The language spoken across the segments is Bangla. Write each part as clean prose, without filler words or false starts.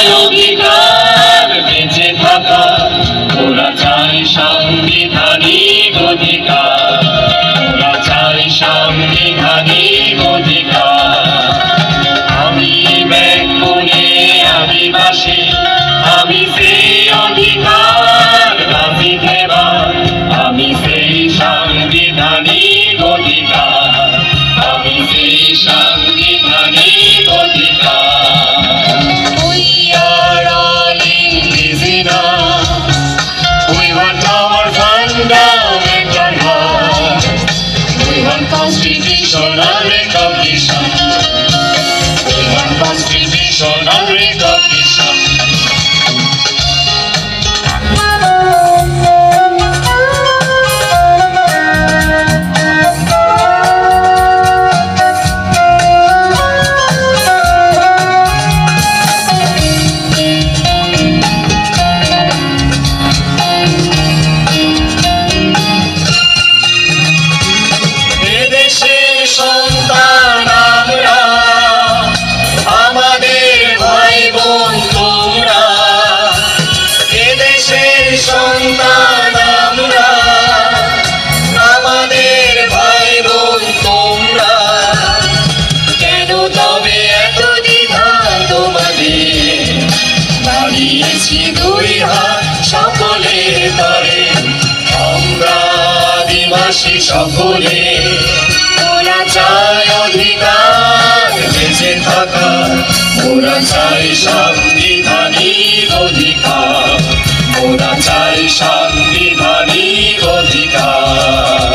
চায় অধিকার বেঁচে থাকা, ওরা চায় সাংবিধানিক অধিকার, ওরা চায় সাংবিধানিক অধিকার। আমি ব্যাকুলে আদিবাসী, আমি সেই অধিকার বাজি দেবার, আমি সেই সাংবিধানিক অধিকার, আমি সেই সাংবিধানিক অধিকার। We are all indigenous, we want our fundamental rights, we want constitutional recognition, we want constitutional recognition. সন্তান আমরা, আমাদের ভাই বোন তোমরা, এদেশের সন্তান আমরা, আমাদের ভাই বোন তোমরা। কেন তবে এত দ্বিধা তোমাদের? দাঁড়িয়েছি দুই হাত সকলের তরে, আমরা আদিবাসী সকলে। ওরা চায় অধিকার বেঁচে থাকা, ওরা চায় সাংবিধানিক অধিকার, ওরা চায় সাংবিধানিক অধিকার।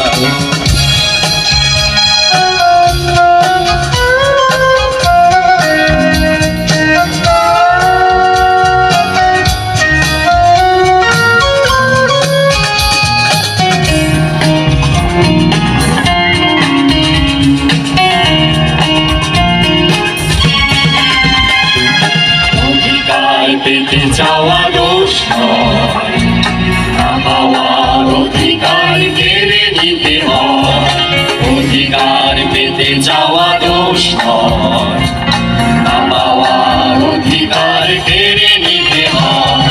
পেতে চাওয়া দোষ নয়, পাওয়ার অধিকার কেড়ে নিতে হয়। অধিকার পেতে চাওয়া দোষ নয়, পাওয়ার অধিকার কেড়ে নিতে হয়।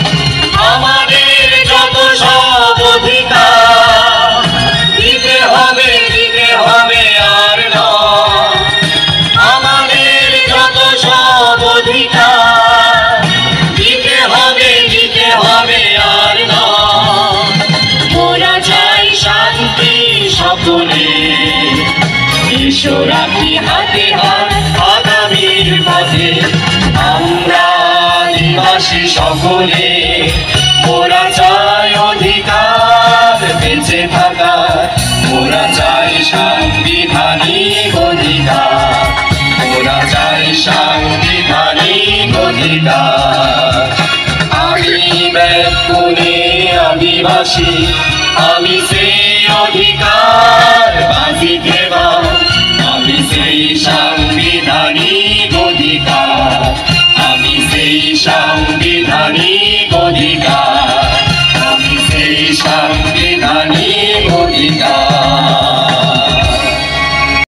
আমাদের যত সব অধিকার দিতে হবে আর নয়, আমাদের যত সব অধিকার দিতে হবে আর নয়। ওরা চাই শান্তি সকলে, এসো রাখি হাতে হাত আগামীর পথে, আমরা আদিবাসী সকলে। ওরা চায় অধিকার বেঁচে থাকা, ওরা চায় সাংবিধানিক অধিকার, ওরা চায় সাংবিধানিক অধিকার। আমি ব্যাকুলে আদিবাসী, আমি সেই অধিকার বাজি দেবার।